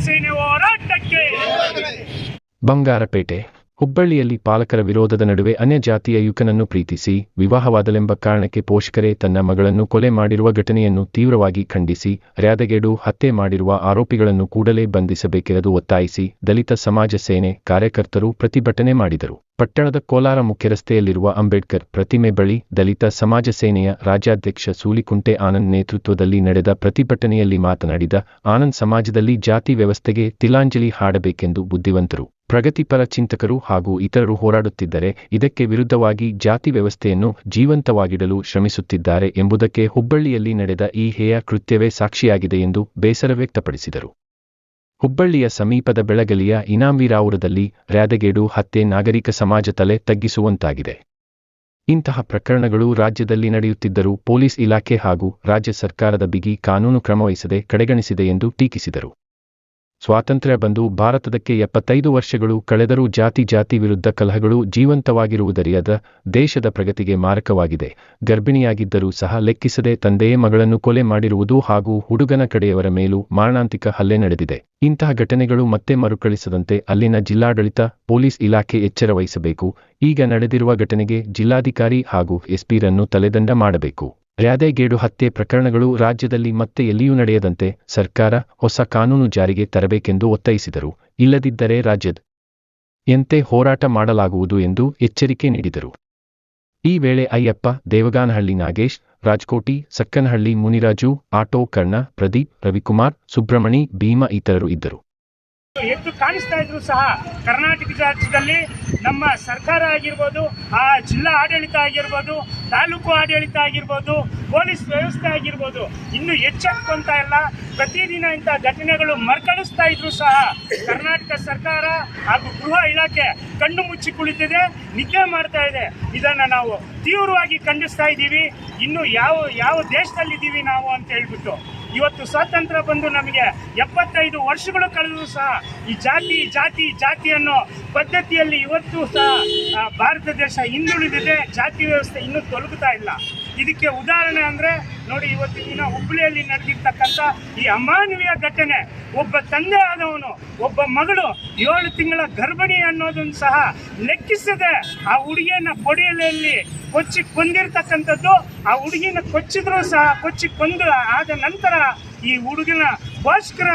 ಸೇನೆ ಹೋರಾಟಕ್ಕೆ. ಬಂಗಾರಪೇಟೆ ಹುಬ್ಬಳ್ಳಿಯಲ್ಲಿ ಪಾಲಕರ ವಿರೋಧದ ನಡುವೆ ಅನ್ಯ ಜಾತಿಯ ಯುವಕನನ್ನು ಪ್ರೀತಿಸಿ ವಿವಾಹವಾದಲೆಂಬ ಕಾರಣಕ್ಕೆ ಪೋಷಕರೇ ತನ್ನ ಮಗಳನ್ನು ಕೊಲೆ ಮಾಡಿರುವ ಘಟನೆಯನ್ನು ತೀವ್ರವಾಗಿ ಖಂಡಿಸಿ ರ್ಯಾದಗೇಡು ಹತ್ಯೆ ಮಾಡಿರುವ ಆರೋಪಿಗಳನ್ನು ಕೂಡಲೇ ಬಂಧಿಸಬೇಕೆಂದು ಒತ್ತಾಯಿಸಿ ದಲಿತ ಸಮಾಜ ಸೇನೆ ಕಾರ್ಯಕರ್ತರು ಪ್ರತಿಭಟನೆ ಮಾಡಿದರು. ಪಟ್ಟಣದ ಕೋಲಾರ ಮುಖ್ಯರಸ್ತೆಯಲ್ಲಿರುವ ಅಂಬೇಡ್ಕರ್ ಪ್ರತಿಮೆ ಬಳಿ ದಲಿತ ಸಮಾಜ ಸೇನೆಯ ರಾಜ್ಯಾಧ್ಯಕ್ಷ ಸೂಲಿಕುಂಟೆ ಆನಂದ್ ನೇತೃತ್ವದಲ್ಲಿ ನಡೆದ ಪ್ರತಿಭಟನೆಯಲ್ಲಿ ಮಾತನಾಡಿದ ಆನಂದ್, ಸಮಾಜದಲ್ಲಿ ಜಾತಿ ವ್ಯವಸ್ಥೆಗೆ ತಿಲಾಂಜಲಿ ಹಾಡಬೇಕೆಂದು ಬುದ್ಧಿವಂತರು, ಪ್ರಗತಿಪರ ಚಿಂತಕರು ಹಾಗೂ ಇತರರು ಹೋರಾಡುತ್ತಿದ್ದರೆ ಇದಕ್ಕೆ ವಿರುದ್ಧವಾಗಿ ಜಾತಿ ವ್ಯವಸ್ಥೆಯನ್ನು ಜೀವಂತವಾಗಿಡಲು ಶ್ರಮಿಸುತ್ತಿದ್ದಾರೆ ಎಂಬುದಕ್ಕೆ ಹುಬ್ಬಳ್ಳಿಯಲ್ಲಿ ನಡೆದ ಈ ಹೇಯ ಕೃತ್ಯವೇ ಸಾಕ್ಷಿಯಾಗಿದೆ ಎಂದು ಬೇಸರ ವ್ಯಕ್ತಪಡಿಸಿದರು. ಹುಬ್ಬಳ್ಳಿಯ ಸಮೀಪದ ಬೆಳಗಲಿಯ ಇನಾಂವೀರಾವುರದಲ್ಲಿ ರ್ಯಾದಗೇಡು ಹತ್ಯೆ ನಾಗರಿಕ ಸಮಾಜ ತಲೆ ತಗ್ಗಿಸುವಂತಾಗಿದೆ. ಇಂತಹ ಪ್ರಕರಣಗಳು ರಾಜ್ಯದಲ್ಲಿ ನಡೆಯುತ್ತಿದ್ದರೂ ಪೊಲೀಸ್ ಇಲಾಖೆ ಹಾಗೂ ರಾಜ್ಯ ಸರ್ಕಾರದ ಬಿಗಿ ಕಾನೂನು ಕ್ರಮವಹಿಸದೆ ಕಡೆಗಣಿಸಿದೆ ಎಂದು ಟೀಕಿಸಿದರು. ಸ್ವಾತಂತ್ರ್ಯ ಬಂದು ಭಾರತದಕ್ಕೆ 75 ವರ್ಷಗಳು ಕಳೆದರೂ ಜಾತಿ ವಿರುದ್ಧ ಕಲಹಗಳು ಜೀವಂತವಾಗಿರುವುದರಿಯದ ದೇಶದ ಪ್ರಗತಿಗೆ ಮಾರಕವಾಗಿದೆ. ಗರ್ಭಿಣಿಯಾಗಿದ್ದರೂ ಸಹ ಲೆಕ್ಕಿಸದೆ ತಂದೆಯೇ ಮಗಳನ್ನು ಕೊಲೆ ಮಾಡಿರುವುದು ಹಾಗೂ ಹುಡುಗನ ಕಡೆಯವರ ಮೇಲೂ ಮಾರಣಾಂತಿಕ ಹಲ್ಲೆ ನಡೆದಿದೆ. ಇಂತಹ ಘಟನೆಗಳು ಮತ್ತೆ ಮರುಕಳಿಸದಂತೆ ಅಲ್ಲಿನ ಜಿಲ್ಲಾಡಳಿತ, ಪೊಲೀಸ್ ಇಲಾಖೆ ಎಚ್ಚರ ವಹಿಸಬೇಕು. ಈಗ ನಡೆದಿರುವ ಘಟನೆಗೆ ಜಿಲ್ಲಾಧಿಕಾರಿ ಹಾಗೂ ಎಸ್ಪಿರನ್ನು ತಲೆದಂಡ ಮಾಡಬೇಕು. ರ್ಯಾದಗೇಡು ಹತ್ಯೆ ಪ್ರಕರಣಗಳು ರಾಜ್ಯದಲ್ಲಿ ಮತ್ತೆ ಎಲ್ಲಿಯೂ ನಡೆಯದಂತೆ ಸರ್ಕಾರ ಹೊಸ ಕಾನೂನು ಜಾರಿಗೆ ತರಬೇಕೆಂದು ಒತ್ತಾಯಿಸಿದರು. ಇಲ್ಲದಿದ್ದರೆ ರಾಜ್ಯದಾದ್ಯಂತ ಹೋರಾಟ ಮಾಡಲಾಗುವುದು ಎಂದು ಎಚ್ಚರಿಕೆ ನೀಡಿದರು. ಈ ವೇಳೆ ಅಯ್ಯಪ್ಪ, ದೇವಗಾನಹಳ್ಳಿ ನಾಗೇಶ್, ರಾಜ್ಕೋಟಿ, ಸಕ್ಕನಹಳ್ಳಿ ಮುನಿರಾಜು, ಆಟೋ ಕರ್ಣ, ಪ್ರದೀಪ್, ರವಿಕುಮಾರ್, ಸುಬ್ರಹ್ಮಣಿ, ಭೀಮ ಇತರರು ಇದ್ದರು. ಎದ್ದು ಕಾಣಿಸ್ತಾ ಇದ್ರು ಸಹ ಕರ್ನಾಟಕ ರಾಜ್ಯದಲ್ಲಿ ನಮ್ಮ ಸರ್ಕಾರ ಆಗಿರ್ಬೋದು, ಆ ಜಿಲ್ಲಾ ಆಡಳಿತ ಆಗಿರ್ಬೋದು, ತಾಲೂಕು ಆಡಳಿತ ಆಗಿರ್ಬೋದು, ಪೊಲೀಸ್ ವ್ಯವಸ್ಥೆ ಆಗಿರ್ಬೋದು ಇನ್ನೂ ಎಚ್ಚೆತ್ಕೊಂತ ಇಲ್ಲ. ಪ್ರತಿದಿನ ಇಂಥ ಘಟನೆಗಳು ಮರುಕಳಿಸ್ತಾ ಇದ್ರು ಸಹ ಕರ್ನಾಟಕ ಸರ್ಕಾರ ಹಾಗೂ ಗೃಹ ಇಲಾಖೆ ಕಣ್ಣು ಮುಚ್ಚಿ ಕುಳಿತಿದೆ, ನಿದ್ದೆ ಮಾಡ್ತಾ ಇದೆ. ಇದನ್ನು ನಾವು ತೀವ್ರವಾಗಿ ಖಂಡಿಸ್ತಾ ಇದ್ದೀವಿ. ಇನ್ನು ಯಾವ ದೇಶದಲ್ಲಿದ್ದೀವಿ ನಾವು ಅಂತ ಹೇಳ್ಬಿಟ್ಟು ಇವತ್ತು ಸ್ವಾತಂತ್ರ್ಯ ಬಂದು ನಮಗೆ 75 ವರ್ಷಗಳು ಕಳೆದರೂ ಸಹ ಈ ಜಾತಿ ಅನ್ನೋ ಪದ್ಧತಿಯಲ್ಲಿ ಇವತ್ತು ಸಹ ಭಾರತ ದೇಶ ಹಿಂದುಳಿದಿದೆ. ಜಾತಿ ವ್ಯವಸ್ಥೆ ಇನ್ನೂ ತೊಲಗುತ್ತಾ ಇಲ್ಲ. ಇದಕ್ಕೆ ಉದಾಹರಣೆ ಅಂದರೆ ನೋಡಿ, ಇವತ್ತಿನ ಹುಬ್ಬಳ್ಳಿಯಲ್ಲಿ ನಡೆದಿರ್ತಕ್ಕಂಥ ಈ ಅಮಾನವೀಯ ಘಟನೆ. ಒಬ್ಬ ತಂದೆ ಆದವನು ಒಬ್ಬ ಮಗಳು 7 ತಿಂಗಳ ಗರ್ಭಿಣಿ ಅನ್ನೋದನ್ನು ಸಹ ಲೆಕ್ಕಿಸದೆ ಆ ಹುಡುಗಿಯನ್ನ ಕೊಡೆಯಲ್ಲಿ ಕೊಚ್ಚಿ ಕೊಂದಿರ್ತಕ್ಕಂಥದ್ದು. ಆ ಹುಡುಗಿನ ಕೊಚ್ಚಿದ್ರು ಸಹ ಕೊಚ್ಚಿ ಕೊಂದು ಆದ ನಂತರ ಈ ಹುಡುಗನ ಪೋಷಕರ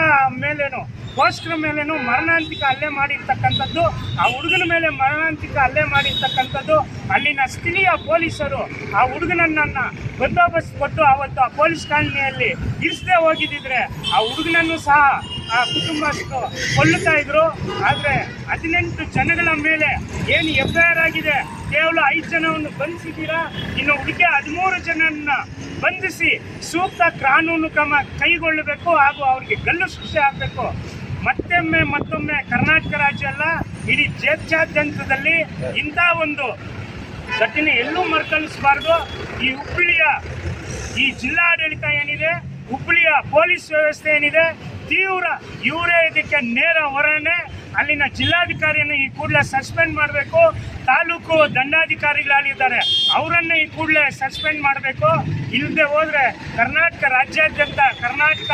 ಮೇಲೇನು ಮರಣಾಂತಿಕ ಹಲ್ಲೆ ಮಾಡಿರ್ತಕ್ಕಂಥದ್ದು. ಆ ಹುಡುಗನ ಮೇಲೆ ಮರಣಾಂತಿಕ ಹಲ್ಲೆ ಮಾಡಿರ್ತಕ್ಕಂಥದ್ದು. ಅಲ್ಲಿನ ಸ್ಥಳೀಯ ಪೊಲೀಸರು ಆ ಹುಡುಗನನ್ನ ಬಂದೋಬಸ್ತ್ ಕೊಟ್ಟು ಅವತ್ತು ಆ ಪೊಲೀಸ್ ಠಾಣೆಯಲ್ಲಿ ಇರಿಸದೆ ಹೋಗಿದ್ದಿದ್ರೆ ಆ ಹುಡುಗನನ್ನು ಸಹ ಆ ಕುಟುಂಬಸ್ಥರು ಕೊಲ್ಲುತ್ತಾ ಇದ್ರು. ಆದರೆ 18 ಜನಗಳ ಮೇಲೆ ಏನು FIR ಆಗಿದೆ, ಕೇವಲ 5 ಜನವನ್ನು ಬಂಧಿಸಿದ್ದೀರಾ. ಇನ್ನು ಉಳಿಕೆ 13 ಜನರನ್ನ ಬಂಧಿಸಿ ಸೂಕ್ತ ಕಾನೂನು ಕ್ರಮ ಕೈಗೊಳ್ಳಬೇಕು ಹಾಗೂ ಅವರಿಗೆ ಗಲ್ಲು ಶಿಕ್ಷೆ ಆಗಬೇಕು. ಮತ್ತೊಮ್ಮೆ ಕರ್ನಾಟಕ ರಾಜ್ಯ ಅಲ್ಲ, ಇಡೀ ದೇಶಾದ್ಯಂತದಲ್ಲಿ ಇಂಥ ಒಂದು ಘಟನೆ ಎಲ್ಲೂ ಮರುಕಳಿಸಬಾರ್ದು. ಈ ಹುಬ್ಬಳ್ಳಿಯ ಈ ಜಿಲ್ಲಾಡಳಿತ ಏನಿದೆ, ಹುಬ್ಬಳ್ಳಿಯ ಪೊಲೀಸ್ ವ್ಯವಸ್ಥೆ ಏನಿದೆ, ಇವರೇ ಇದಕ್ಕೆ ನೇರ ಹೊರಣೆ. ಅಲ್ಲಿನ ಜಿಲ್ಲಾಧಿಕಾರಿಯನ್ನು ಈ ಕೂಡಲೇ ಸಸ್ಪೆಂಡ್ ಮಾಡಬೇಕು. ತಾಲೂಕು ದಂಡಾಧಿಕಾರಿಗಳಾಗಿದ್ದಾರೆ, ಅವರನ್ನು ಈ ಕೂಡಲೇ ಸಸ್ಪೆಂಡ್ ಮಾಡಬೇಕು. ಇಲ್ಲದೆ ಹೋದರೆ ಕರ್ನಾಟಕ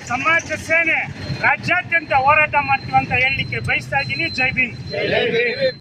ಸಮಾಜ ಸೇನೆ ರಾಜ್ಯಾದ್ಯಂತ ಹೋರಾಟ ಮಾಡ್ತೀವಿ ಅಂತ ಹೇಳಲಿಕ್ಕೆ ಬಯಸ್ತಾ ಇದ್ದೀನಿ. ಜೈ ಭೀಮ್.